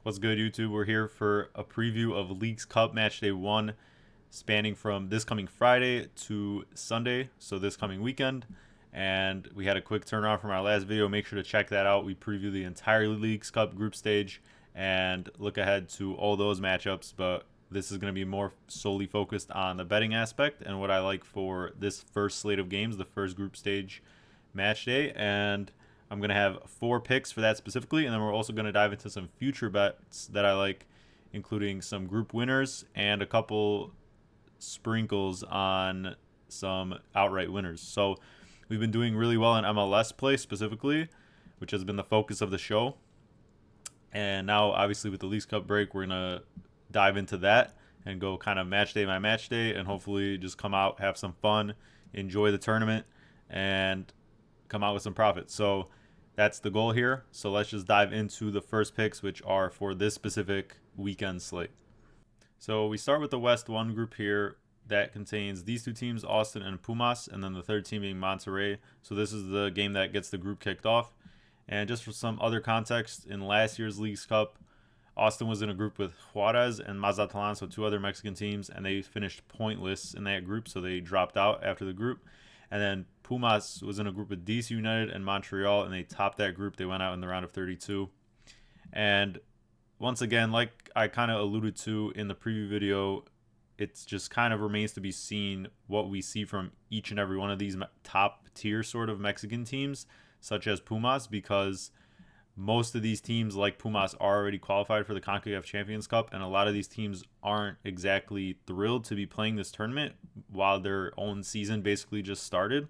What's good, YouTube? We're here for a preview of Leagues Cup Match Day 1, spanning from this coming Friday to Sunday, so this coming weekend. And we had a quick turnaround from our last video. Make sure to check that out. We preview the entire Leagues Cup group stage and look ahead to all those matchups, but this is going to be more solely focused on the betting aspect and what I like for this first slate of games, the first group stage match day. And I'm going to have 4 picks for that specifically, and then we're also going to dive into some future bets that I like, including some group winners and a couple sprinkles on some outright winners. So we've been doing really well in MLS play specifically, which has been the focus of the show. And now, obviously, with the Leagues Cup break, we're going to dive into that and go kind of match day by match day and hopefully just come out, have some fun, enjoy the tournament, and come out with some profit. So that's the goal here. So let's just dive into the first picks, which are for this specific weekend slate. So we start with the West 1 group here that contains these 2 teams, Austin and PUMAS, and then the third team being Monterrey. So this is the game that gets the group kicked off. And just for some other context, in last year's Leagues Cup, Austin was in a group with Juarez and Mazatlan, so 2 other Mexican teams, and they finished pointless in that group, so they dropped out after the group. And then Pumas was in a group with DC United and Montreal, and they topped that group. They went out in the round of 32. And once again, like I kind of alluded to in the preview video, it's just kind of remains to be seen what we see from each and every one of these top tier sort of Mexican teams, such as Pumas, because most of these teams like Pumas are already qualified for the CONCACAF Champions Cup, and a lot of these teams aren't exactly thrilled to be playing this tournament while their own season basically just started.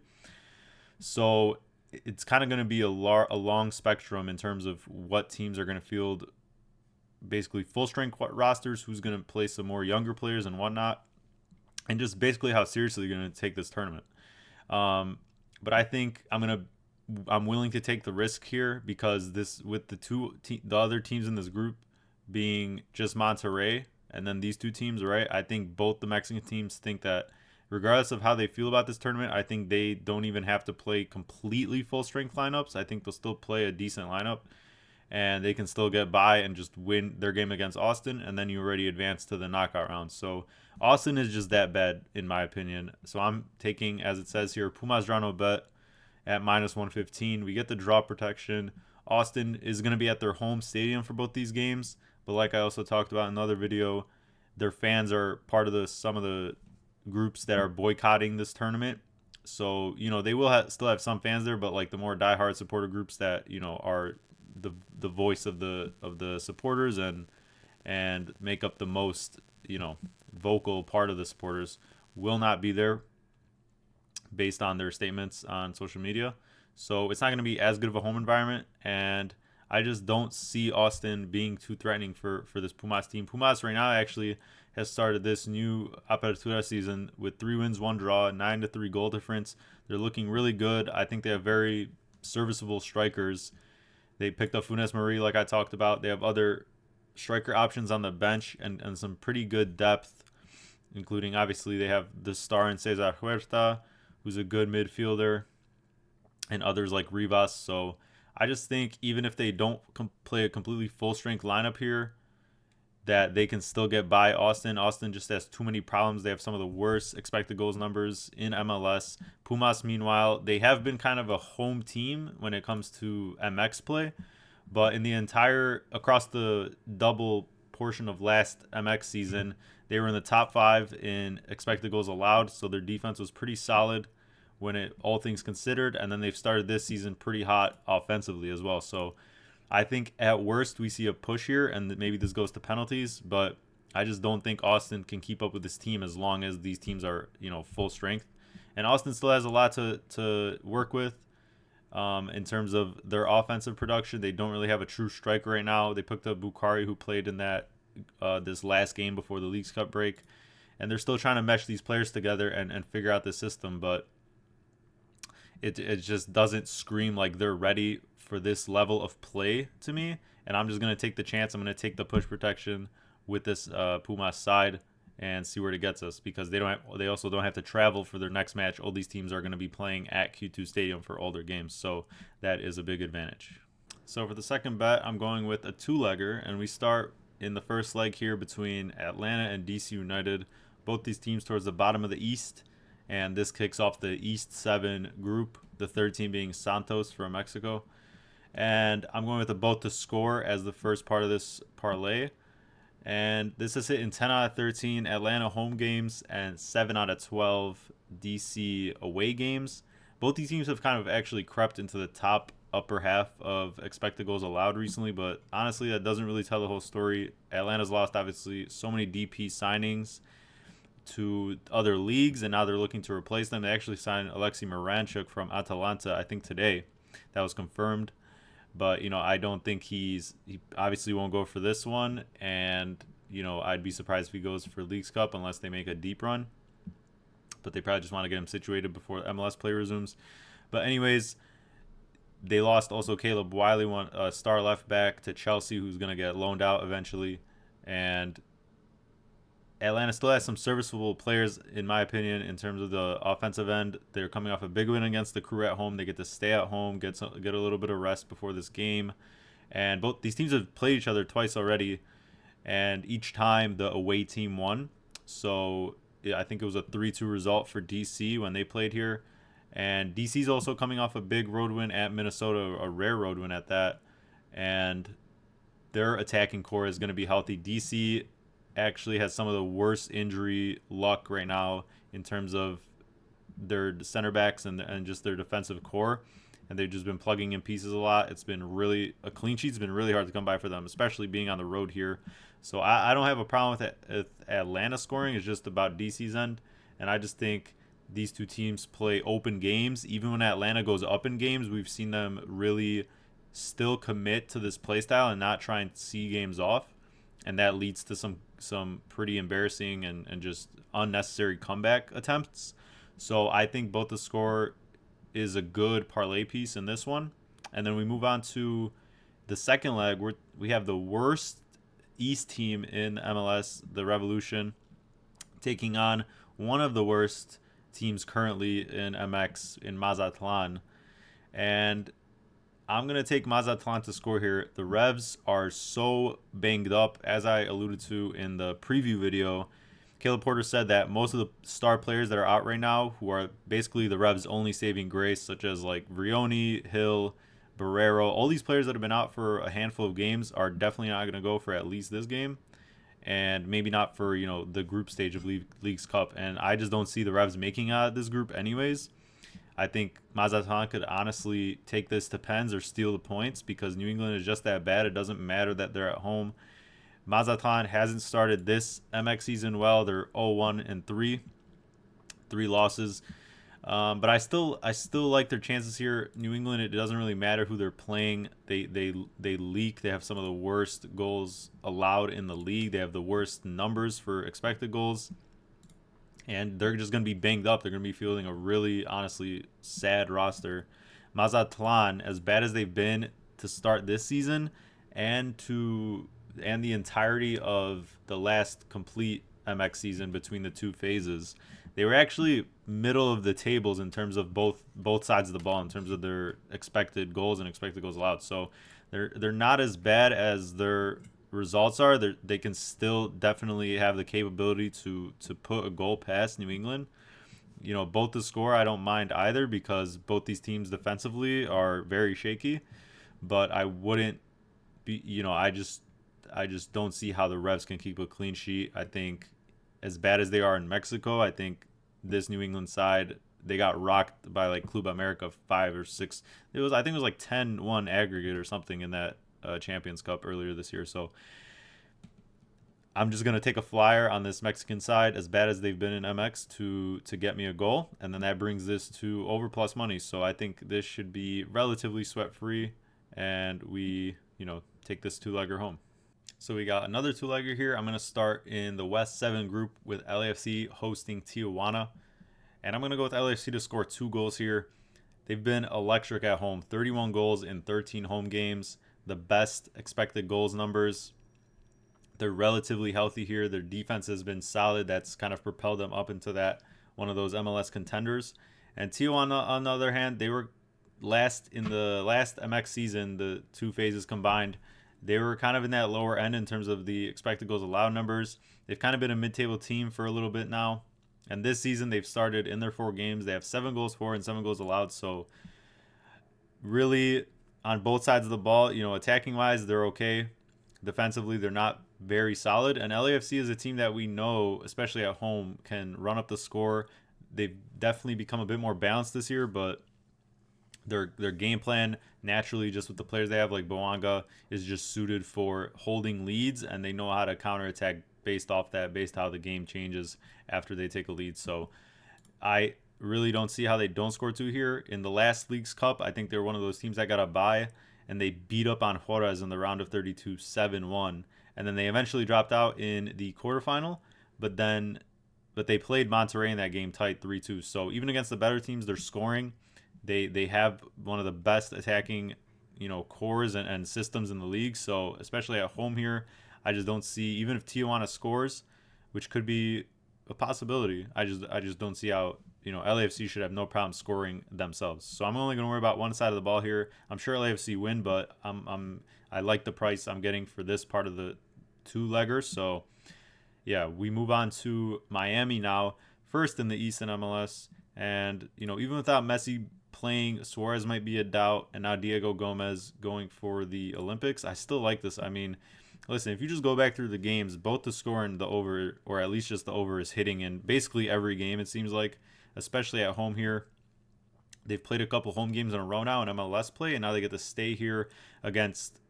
So it's kind of going to be a long spectrum in terms of what teams are going to field basically full-strength rosters, who's going to play some more younger players and whatnot, and just basically how seriously you're going to take this tournament. But I think I'm willing to take the risk here because this, with the other teams in this group being just Monterrey and then these 2 teams, right? I think both the Mexican teams think that regardless of how they feel about this tournament, I think they don't even have to play completely full strength lineups. I think they'll still play a decent lineup and they can still get by and just win their game against Austin, and then you already advance to the knockout round. So Austin is just that bad in my opinion. So I'm taking, as it says here, Pumas draw no bet at -115. We get the draw protection. Austin is going to be at their home stadium for both these games, but like I also talked about in another video, their fans are part of some of the groups that are boycotting this tournament. So they will still have some fans there, but like the more diehard supporter groups that are the voice of the supporters and make up the most vocal part of the supporters will not be there, based on their statements on social media. So it's not going to be as good of a home environment, and I just don't see Austin being too threatening for this Pumas team. Pumas right now actually has started this new Apertura season with 3 wins, 1 draw, 9-3 goal difference. They're looking really good. I think they have very serviceable strikers. They picked up Funes Mori, like I talked about. They have other striker options on the bench and some pretty good depth, including obviously they have the star in Cesar Huerta, who's a good midfielder, and others like Rivas. So I just think even if they don't play a completely full-strength lineup here, that they can still get by Austin. Austin just has too many problems. They have some of the worst expected goals numbers in MLS. Pumas, meanwhile, they have been kind of a home team when it comes to MX play, but across the double portion of last MX season, they were in the top 5 in expected goals allowed, so their defense was pretty solid when all things considered, and then they've started this season pretty hot offensively as well. So I think at worst we see a push here, and maybe this goes to penalties, but I just don't think Austin can keep up with this team as long as these teams are full strength. And Austin still has a lot to work with in terms of their offensive production. They don't really have a true striker right now. They picked up Bukhari, who played in that this last game before the Leagues Cup break, and they're still trying to mesh these players together and figure out the system, but it just doesn't scream like they're ready for this level of play to me. And I'm just going to take the chance. I'm going to take the push protection with this Pumas side and see where it gets us, because they also don't have to travel for their next match. All these teams are going to be playing at Q2 Stadium for all their games, so that is a big advantage. So for the second bet, I'm going with a two-legger, and we start in the first leg here between Atlanta and DC United. Both these teams towards the bottom of the East, and this kicks off the East 7 group, the third team being Santos from Mexico. And I'm going with the both to score as the first part of this parlay. And this is hitting 10 out of 13 Atlanta home games and 7 out of 12 DC away games. Both these teams have kind of actually crept into the top upper half of expected goals allowed recently, but honestly, that doesn't really tell the whole story. Atlanta's lost, obviously, so many DP signings to other leagues, and now they're looking to replace them. They actually signed Alexei Miranchuk from Atalanta, I think today. That was confirmed. But, I don't think he obviously won't go for this one. And, I'd be surprised if he goes for Leagues Cup unless they make a deep run. But they probably just want to get him situated before MLS play resumes. But anyways, they lost also Caleb Wiley, one star left back, to Chelsea, who's going to get loaned out eventually. And Atlanta still has some serviceable players, in my opinion, in terms of the offensive end. They're coming off a big win against the Crew at home. They get to stay at home, get a little bit of rest before this game. And both these teams have played each other twice already, and each time the away team won. So yeah, I think it was a 3-2 result for DC when they played here. And DC's also coming off a big road win at Minnesota, a rare road win at that. And their attacking core is going to be healthy. DC actually has some of the worst injury luck right now in terms of their center backs and just their defensive core, and they've just been plugging in pieces a lot. It's been a clean sheet's been really hard to come by for them, especially being on the road here. So I don't have a problem with Atlanta scoring. It's just about DC's end, and I just think these two teams play open games. Even when Atlanta goes up in games, we've seen them really still commit to this play style and not try and see games off, and that leads to some pretty embarrassing and just unnecessary comeback attempts. So I think both the score is a good parlay piece in this one. And then we move on to the second leg where we have the worst East team in MLS, the Revolution, taking on one of the worst teams currently in MX in Mazatlan. And I'm going to take Mazatlan to score here. The Revs are so banged up, as I alluded to in the preview video. Caleb Porter said that most of the star players that are out right now, who are basically the Revs' only saving grace, such as like Vrioni, Hill, Barrero, all these players that have been out for a handful of games are definitely not going to go for at least this game. And maybe not for, the group stage of Leagues Cup. And I just don't see the Revs making out of this group anyways. I think Mazatlan could honestly take this to pens or steal the points because New England is just that bad. It doesn't matter that they're at home. Mazatlan hasn't started this MX season well. They're 0-1-3, 3 losses. But I still like their chances here. New England, it doesn't really matter who they're playing. They leak. They have some of the worst goals allowed in the league. They have the worst numbers for expected goals. And they're just going to be banged up. They're going to be fielding a really, honestly, sad roster. Mazatlan, as bad as they've been to start this season and the entirety of the last complete MX season between the two phases, they were actually middle of the tables in terms of both sides of the ball in terms of their expected goals and expected goals allowed. So they're not as bad as their results are. They can still definitely have the capability to put a goal past New England. Both the score I don't mind either because both these teams defensively are very shaky, but I wouldn't be I just don't see how the Revs can keep a clean sheet. I think as bad as they are in Mexico, I think this New England side, they got rocked by like Club America 5 or 6. I think it was like 10-1 aggregate or something in that Champions Cup earlier this year. So I'm just going to take a flyer on this Mexican side, as bad as they've been in MX, to get me a goal. And then that brings this to over plus money. So I think this should be relatively sweat-free, and we, take this two-legger home. So we got another two-legger here. I'm going to start in the West 7 group with LAFC hosting Tijuana. And I'm going to go with LAFC to score 2 goals here. They've been electric at home. 31 goals in 13 home games. The best expected goals numbers. They're relatively healthy here. Their defense has been solid. That's kind of propelled them up into that one of those MLS contenders. And Tijuana, on the other hand, they were in the last MX season, the two phases combined, they were kind of in that lower end in terms of the expected goals allowed numbers. They've kind of been a mid-table team for a little bit now. And this season, they've started in their 4 games. They have 7 goals for and 7 goals allowed. So, really, on both sides of the ball, attacking wise, they're okay. Defensively, they're not very solid. And LAFC is a team that we know, especially at home, can run up the score. They've definitely become a bit more balanced this year, but their game plan naturally, just with the players they have, like Boanga, is just suited for holding leads, and they know how to counterattack based off that, based how the game changes after they take a lead. So I really don't see how they don't score 2 here. In the last League's Cup, I think they're one of those teams that got a bye, and they beat up on Juarez in the round of 32 7-1. And then they eventually dropped out in the quarterfinal, but they played Monterrey in that game tight 3-2. So even against the better teams, they're scoring. They have one of the best attacking, cores and systems in the league. So especially at home here, I just don't see, even if Tijuana scores, which could be a possibility, I just don't see how LAFC should have no problem scoring themselves. So I'm only going to worry about one side of the ball here. I'm sure LAFC win, but I like the price I'm getting for this part of the 2-legger. So yeah, we move on to Miami now, first in the East in MLS. And even without Messi playing, Suarez might be a doubt, and now Diego Gomez going for the Olympics. I still like this. I mean, listen, if you just go back through the games, both the score and the over, or at least just the over, is hitting in basically every game, it seems like, especially at home here. They've played a couple home games in a row now in MLS play, and now they get to stay here against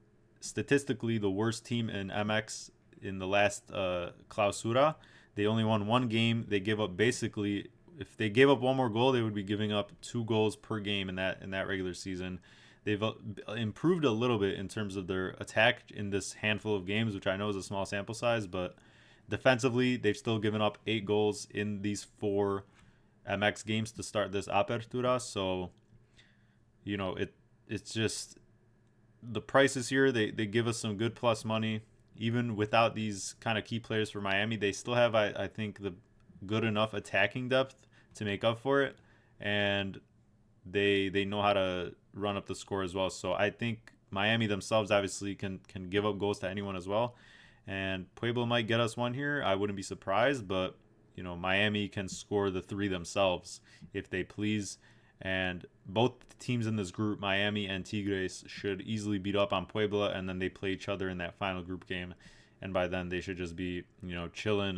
statistically the worst team in MX in the last Clausura. They only won 1 game. They give up basically, if they gave up 1 more goal, they would be giving up 2 goals per game in that regular season. They've improved a little bit in terms of their attack in this handful of games, which I know is a small sample size, but defensively, they've still given up 8 goals in these 4 MX games to start this Apertura. So, it's just the prices here. They give us some good plus money. Even without these kind of key players for Miami, they still have, I think, the good enough attacking depth to make up for it, and they know how to run up the score as well. So I think Miami themselves obviously can give up goals to anyone as well, and Puebla might get us one here. I wouldn't be surprised, but Miami can score the 3 themselves if they please. And both teams in this group, Miami and Tigres, should easily beat up on Puebla, and then they play each other in that final group game, and by then they should just be chilling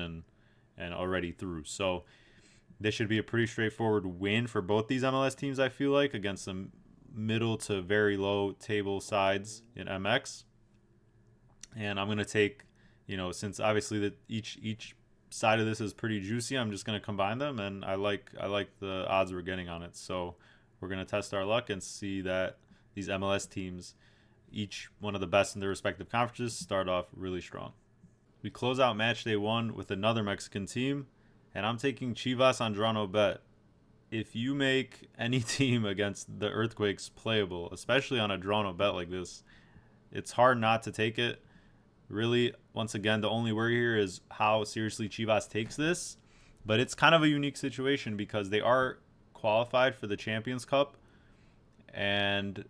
and already through. So this should be a pretty straightforward win for both these MLS teams, I feel like, against some middle to very low table sides in MX. And I'm going to take, since obviously that each side of this is pretty juicy, I'm just going to combine them, and I like the odds we're getting on it. So we're going to test our luck and see that these MLS teams, each one of the best in their respective conferences, start off really strong. We close out Matchday 1 with another Mexican team, and I'm taking Chivas on draw no bet. If you make any team against the Earthquakes playable, especially on a draw no bet like this, it's hard not to take it. Really, once again, the only worry here is how seriously Chivas takes this, but it's kind of a unique situation because they are qualified for the Champions Cup, and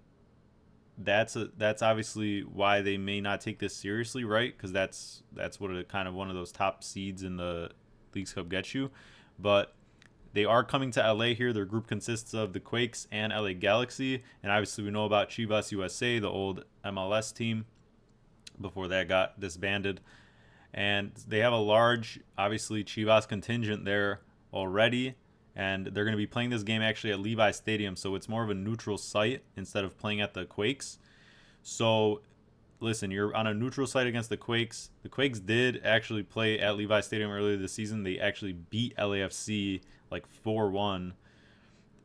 that's obviously why they may not take this seriously, right? Because that's what kind of one of those top seeds in the Leagues Cup gets you. But they are coming to LA here. Their group consists of the Quakes and LA Galaxy, and obviously we know about Chivas USA, the old MLS team, before that got disbanded. And they have a large, obviously, Chivas contingent there already, and they're going to be playing this game actually at Levi Stadium, so it's more of a neutral site instead of playing at the Quakes. So listen, you're on a neutral site against the Quakes. The Quakes did actually play at Levi Stadium earlier this season. They actually beat LAFC like 4-1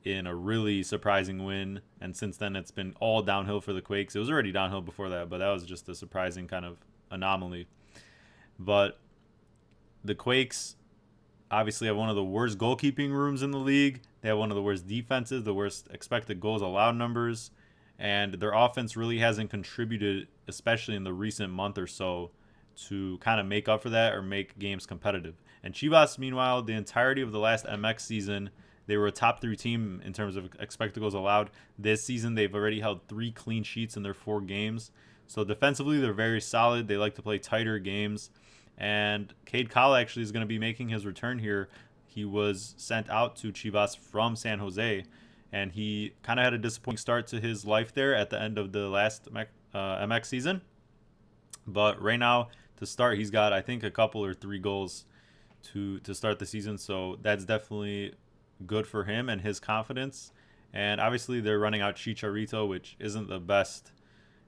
in a really surprising win, and since then it's been all downhill for the Quakes. It was already downhill before that, but that was just a surprising kind of anomaly. But the Quakes obviously have one of the worst goalkeeping rooms in the league. They have one of the worst defenses, the worst expected goals allowed numbers, and their offense really hasn't contributed, especially in the recent month or so, to kind of make up for that or make games competitive. And Chivas, meanwhile, the entirety of the last MX season, They were a top 3 team in terms of expected goals allowed. This season, they've already held 3 clean sheets in their 4 games. So defensively, they're very solid. They like to play tighter games. And Cade Cala actually is going to be making his return here. He was sent out to Chivas from San Jose, and he kind of had a disappointing start to his life there at the end of the last MX season. But right now, to start, he's got, I think, a couple or 3 goals to start the season. So that's definitely good for him and his confidence. And obviously, they're running out Chicharito, which isn't the best,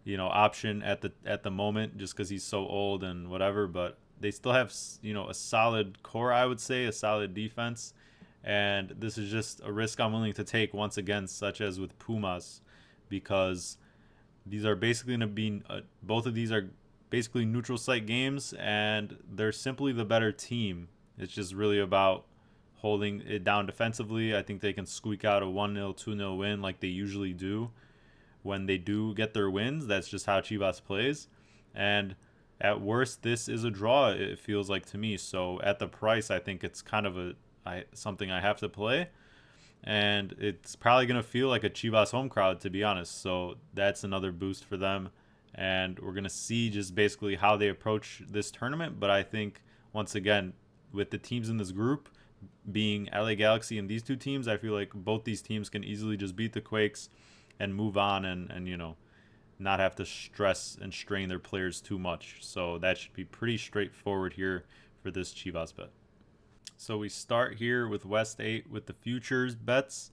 option at the moment, just because he's so old and whatever. But they still have, a solid core, I would say, a solid defense. And this is just a risk I'm willing to take once again, such as with Pumas, because these are basically going to be both of these are basically neutral site games, and they're simply the better team. It's just really about holding it down defensively. I think they can squeak out a 1-0, 2-0 win like they usually do when they do get their wins. That's just how Chivas plays. And at worst, this is a draw, it feels like to me. So at the price, I think it's kind of something I have to play. And it's probably going to feel like a Chivas home crowd, to be honest. So that's another boost for them. And we're going to see just basically how they approach this tournament. But I think, once again, with the teams in this group being LA Galaxy and these 2 teams, I feel like both these teams can easily just beat the Quakes and move on and not have to stress and strain their players too much. So that should be pretty straightforward here for this Chivas bet. So we start here with West 8 with the futures bets.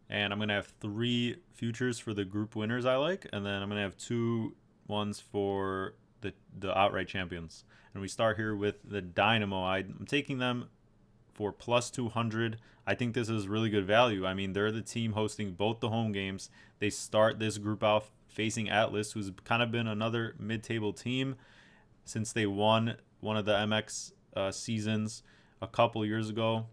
And I'm going to have 3 futures for the group winners I like. And then I'm going to have 2 ones for the outright champions. And we start here with the Dynamo. I'm taking them for plus 200. I think this is really good value. I mean, they're the team hosting both the home games. They start this group off facing Atlas, who's kind of been another mid-table team since they won one of the MX seasons a couple years ago.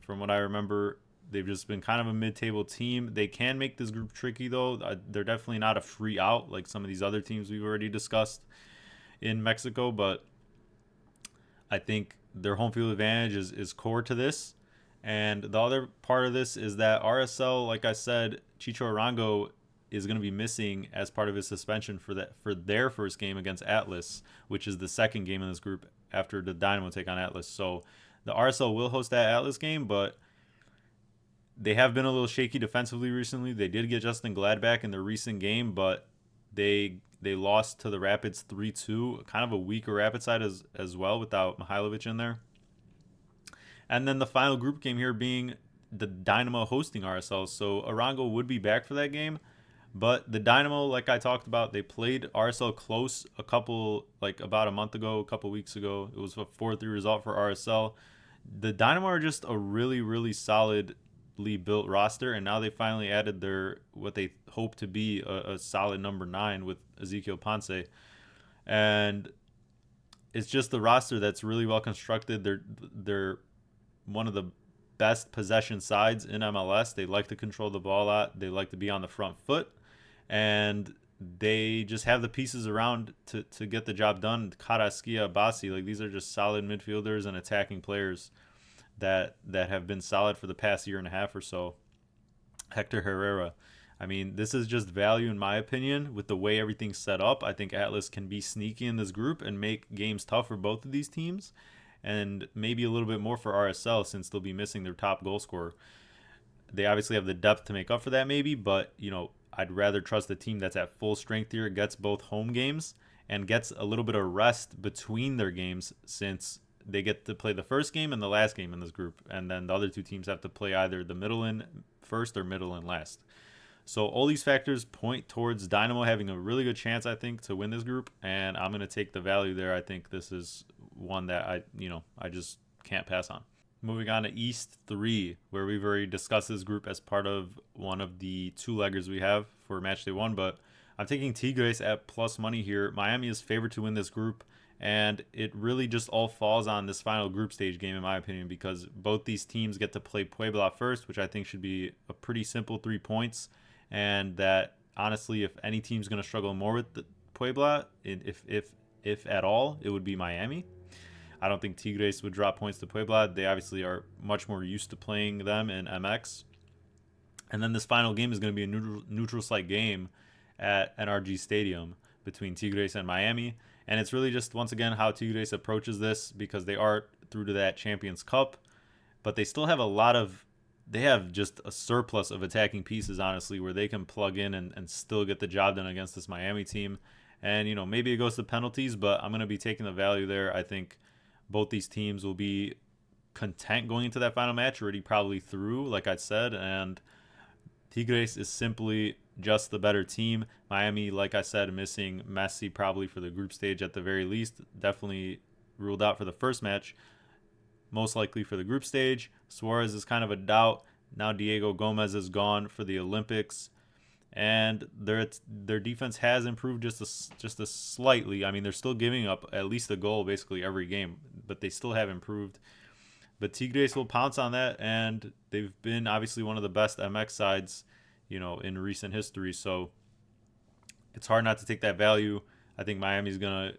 From what I remember, they've just been kind of a mid-table team. They can make this group tricky, though. They're definitely not a free out like some of these other teams we've already discussed in Mexico, but I think their home field advantage is core to this. And the other part of this is that RSL, like I said, Chicho Arango is going to be missing as part of his suspension for their first game against Atlas, which is the second game in this group after the Dynamo take on Atlas. So the RSL will host that Atlas game, but they have been a little shaky defensively recently. They did get Justin Gladbach in their recent game, but they lost to the Rapids 3-2, kind of a weaker Rapid side as well without Mihailovic in there. And then the final group game here being the Dynamo hosting RSL. So Arango would be back for that game. But the Dynamo, like I talked about, they played RSL close about a month ago, a couple weeks ago. It was a 4-3 result for RSL. The Dynamo are just a really, really solidly built roster, and now they finally added what they hope to be a solid number 9 with Ezekiel Ponce. And it's just the roster that's really well constructed. They're one of the best possession sides in MLS. They like to control the ball a lot. They like to be on the front foot. And they just have the pieces around to get the job done. Carrasquilla, Bassi, these are just solid midfielders and attacking players that have been solid for the past year and a half or so. Hector Herrera. I mean, this is just value in my opinion with the way everything's set up. I think Atlas can be sneaky in this group and make games tough for both of these teams, and maybe a little bit more for RSL since they'll be missing their top goal scorer. They obviously have the depth to make up for that maybe, but I'd rather trust the team that's at full strength here, gets both home games, and gets a little bit of rest between their games since they get to play the first game and the last game in this group. And then the other 2 teams have to play either the middle in first or middle in last. So all these factors point towards Dynamo having a really good chance, I think, to win this group. And I'm going to take the value there. I think this is one that I just can't pass on. Moving on to East 3, where we've already discussed this group as part of one of the 2-leggers we have for Matchday 1, but I'm taking Tigres at plus money here. Miami is favored to win this group, and it really just all falls on this final group stage game, in my opinion, because both these teams get to play Puebla first, which I think should be a pretty simple 3 points, and that, honestly, if any team's going to struggle more with the Puebla, if at all, it would be Miami. I don't think Tigres would drop points to Puebla. They obviously are much more used to playing them in MX. And then this final game is going to be a neutral site game at NRG Stadium between Tigres and Miami. And it's really just, once again, how Tigres approaches this, because they are through to that Champions Cup, but they still have they have just a surplus of attacking pieces, honestly, where they can plug in and still get the job done against this Miami team. And, maybe it goes to penalties, but I'm going to be taking the value there. I think both these teams will be content going into that final match, already probably through, like I said, and Tigres is simply just the better team. Miami, like I said, missing Messi probably for the group stage at the very least. Definitely ruled out for the first match. Most likely for the group stage. Suarez is kind of a doubt. Now Diego Gomez is gone for the Olympics. And their defense has improved just a slightly. I mean, they're still giving up at least a goal basically every game, but they still have improved. But Tigres will pounce on that, and they've been obviously one of the best MX sides, in recent history. So it's hard not to take that value. I think Miami's going to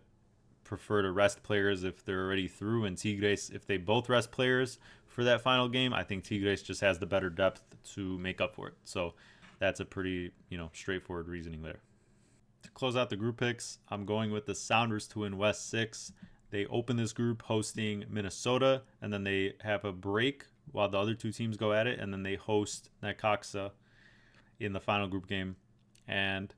prefer to rest players if they're already through, and Tigres, if they both rest players for that final game, I think Tigres just has the better depth to make up for it. So that's a pretty, straightforward reasoning there. To close out the group picks, I'm going with the Sounders to win West 6. They open this group hosting Minnesota, and then they have a break while the other two teams go at it, and then they host Necaxa in the final group game. And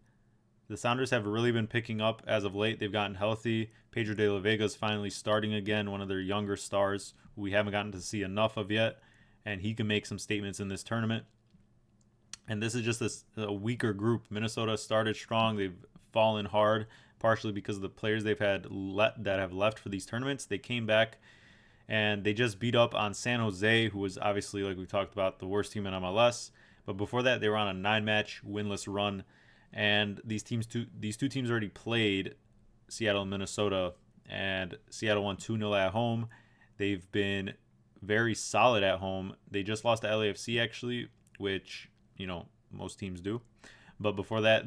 the Sounders have really been picking up as of late. They've gotten healthy. Pedro de la Vega is finally starting again, one of their younger stars who we haven't gotten to see enough of yet, and he can make some statements in this tournament. And this is just a weaker group. Minnesota started strong. They've fallen hard, partially because of the players they've had that have left for these tournaments. They came back and they just beat up on San Jose, who was obviously, like we talked about, the worst team in MLS. But before that, they were on a 9-match winless run. And these two teams already played, Seattle and Minnesota, and Seattle won 2-0 at home. They've been very solid at home. They just lost to LAFC, actually, which, most teams do. But before that,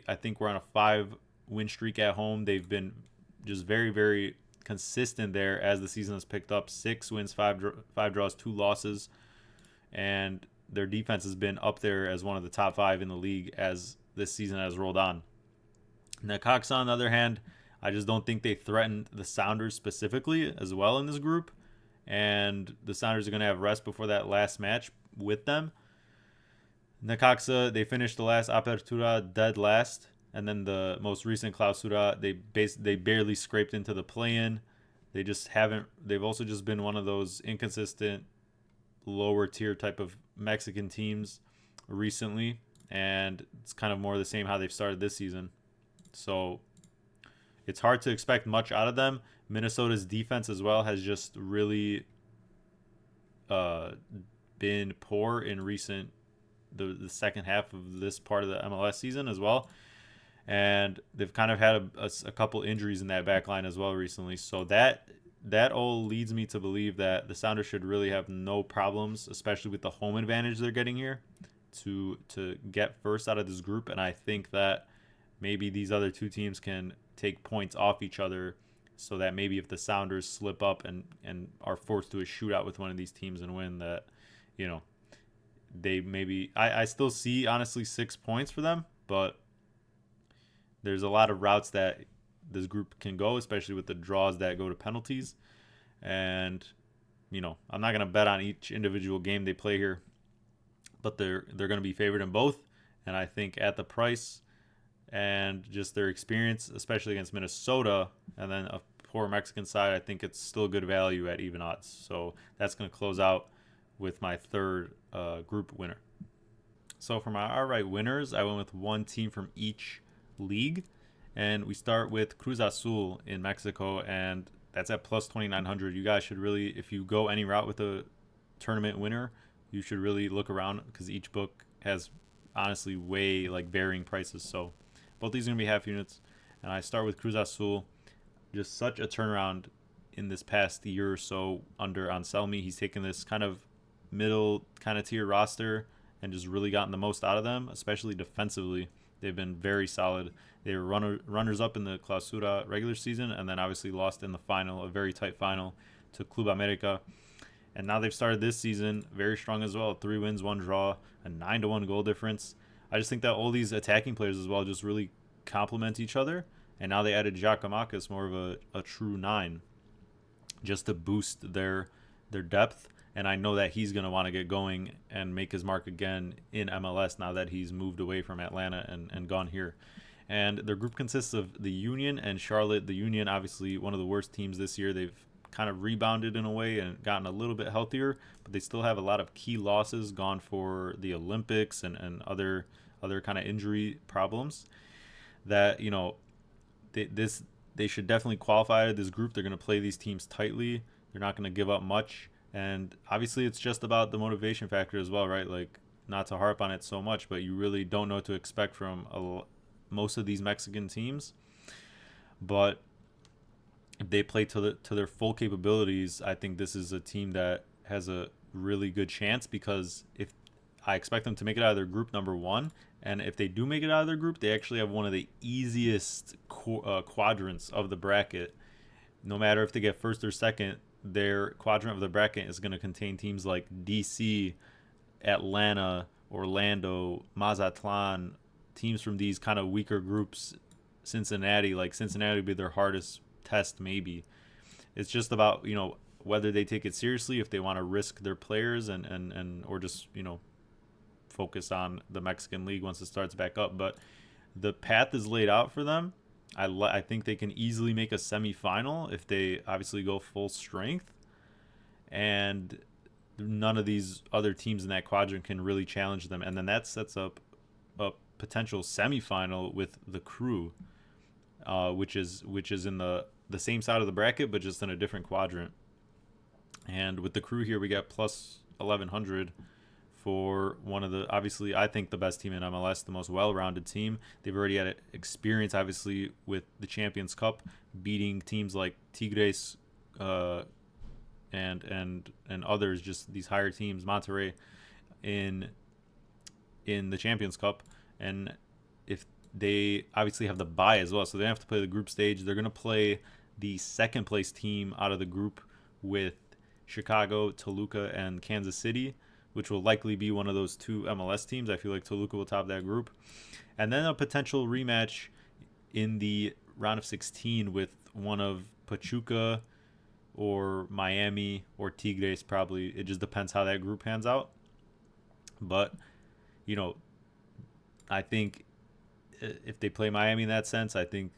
I think we're on a 5-win streak at home. They've been just very, very consistent there as the season has picked up. 6 wins, 5 draws, 2 losses. And their defense has been up there as one of the top 5 in the league as this season has rolled on. Necaxa, on the other hand, I just don't think they threatened the Sounders specifically as well in this group. And the Sounders are going to have rest before that last match with them. Necaxa, they finished the last Apertura dead last. And then the most recent Clausura, they barely scraped into the play-in. They've also just been one of those inconsistent, lower tier type of Mexican teams recently. And it's kind of more the same how they've started this season. So it's hard to expect much out of them. Minnesota's defense as well has just really been poor in the second half of this part of the MLS season as well. And they've kind of had a couple injuries in that back line as well recently. So that all leads me to believe that the Sounders should really have no problems, especially with the home advantage they're getting here, to get first out of this group. And I think that maybe these other two teams can take points off each other, so that maybe if the Sounders slip up and are forced to a shootout with one of these teams and win, that, they maybe... I still see, honestly, 6 points for them, but there's a lot of routes that this group can go, especially with the draws that go to penalties. And, I'm not going to bet on each individual game they play here, but they're going to be favored in both. And I think at the price and just their experience, especially against Minnesota, and then a poor Mexican side, I think it's still good value at even odds. So that's going to close out with my third group winner. So for my outright winners, I went with one team from each league. And we start with Cruz Azul in Mexico, and that's at plus 2,900. You guys should really, if you go any route with a tournament winner, you should really look around, because each book has honestly way varying prices. So both these are going to be half units. And I start with Cruz Azul. Just such a turnaround in this past year or so under Anselmi. He's taken this kind of middle kind of tier roster and just really gotten the most out of them, especially defensively. They've been very solid. They were runners up in the Clausura regular season, and then obviously lost in the final, a very tight final, to Club America. And now they've started this season very strong as well. 3 wins, 1 draw, a 9-1 goal difference. I just think that all these attacking players as well just really complement each other. And now they added Giacomakis, more of a true 9, just to boost their depth. And I know that he's going to want to get going and make his mark again in MLS now that he's moved away from Atlanta and gone here. And their group consists of the Union and Charlotte. The Union, obviously, one of the worst teams this year. They've kind of rebounded in a way and gotten a little bit healthier, but they still have a lot of key losses gone for the Olympics and other kind of injury problems that, you know, they should definitely qualify to this group. They're going to play these teams tightly. They're not going to give up much. And obviously it's just about the motivation factor as well, right? Like, not to harp on it so much, but you really don't know what to expect from most of these Mexican teams. But if they play to their full capabilities, I think this is a team that has a really good chance, because if I expect them to make it out of their group, number one, and if they do make it out of their group, they actually have one of the easiest quadrants of the bracket. No matter if they get first or second, their quadrant of the bracket is going to contain teams like DC, Atlanta, Orlando, Mazatlan, teams from these kind of weaker groups. Cincinnati would be their hardest test, maybe. It's just about, you know, whether they take it seriously, if they want to risk their players and or just, you know, focus on the Mexican League once it starts back up. But the path is laid out for them. I think they can easily make a semifinal if they obviously go full strength, and none of these other teams in that quadrant can really challenge them. And then that sets up a potential semifinal with the Crew, which is in the same side of the bracket but just in a different quadrant. And with the Crew here, we got plus 1100 for one of the, obviously, I think the best team in MLS, the most well-rounded team. They've already had experience, obviously, with the Champions Cup, beating teams like Tigres and others, just these higher teams, Monterrey, in the Champions Cup. And if they obviously have the bye as well, so they don't have to play the group stage. They're going to play the second place team out of the group with Chicago, Toluca, and Kansas City, which will likely be one of those 2 MLS teams. I feel like Toluca will top that group. And then a potential rematch in the round of 16 with one of Pachuca or Miami or Tigres, probably. It just depends how that group pans out. But, you know, I think if they play Miami in that sense, I think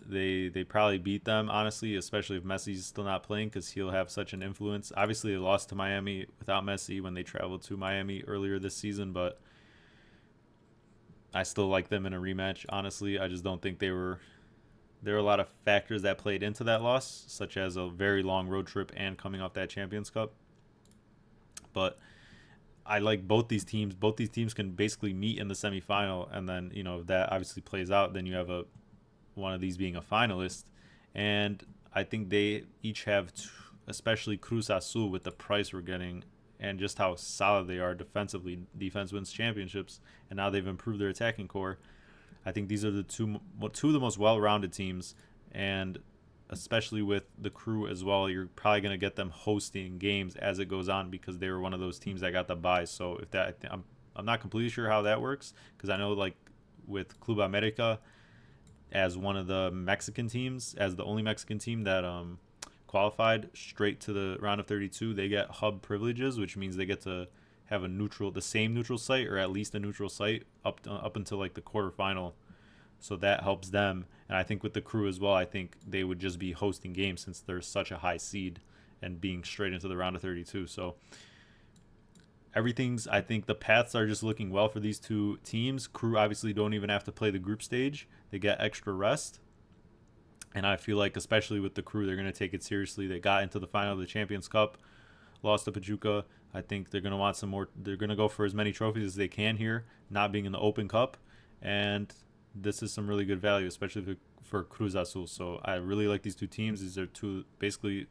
they probably beat them, honestly, especially if Messi's still not playing, because he'll have such an influence. Obviously, they lost to Miami without Messi when they traveled to Miami earlier this season, but I still like them in a rematch, honestly. I just don't think there were a lot of factors that played into that loss, such as a very long road trip and coming off that Champions Cup. But I like both these teams. Both these teams can basically meet in the semifinal, and then, you know, if that obviously plays out, then you have one of these being a finalist. And I think they each have, especially Cruz Azul, with the price we're getting and just how solid they are defensively. Defense wins championships, and now they've improved their attacking core. I think these are the two of the most well-rounded teams, and especially with the Crew as well, you're probably going to get them hosting games as it goes on, because they were one of those teams that got the bye. So if that, I'm not completely sure how that works, because I know, like, with Club America, as one of the Mexican teams, as the only Mexican team that qualified straight to the round of 32, they get hub privileges, which means they get to have the same neutral site, or at least a neutral site up until like the quarterfinal. So that helps them. And I think with the Crew as well, I think they would just be hosting games since they're such a high seed and being straight into the round of 32. So I think the paths are just looking well for these 2 teams. Crew obviously don't even have to play the group stage. They get extra rest. And I feel like, especially with the Crew, they're going to take it seriously. They got into the final of the Champions Cup, lost to Pachuca. I think they're going to want some more. They're going to go for as many trophies as they can here, not being in the Open Cup. And this is some really good value, especially for Cruz Azul. So I really like these 2 teams. These are basically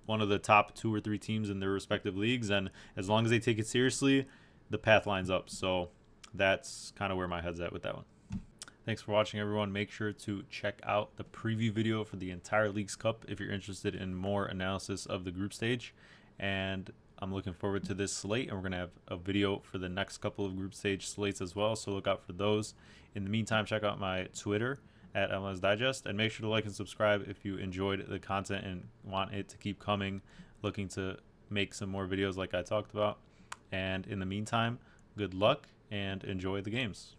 one of the top 2 or 3 teams in their respective leagues, and as long as they take it seriously, the path lines up. So that's kind of where my head's at with that one. Thanks for watching, everyone. Make sure to check out the preview video for the entire Leagues Cup if you're interested in more analysis of the group stage. and I'm looking forward to this slate, and we're going to have a video for the next couple of group stage slates as well, so look out for those. In the meantime, check out my Twitter at MLS Digest, and make sure to like and subscribe if you enjoyed the content and want it to keep coming. Looking to make some more videos like I talked about. And in the meantime, good luck and enjoy the games.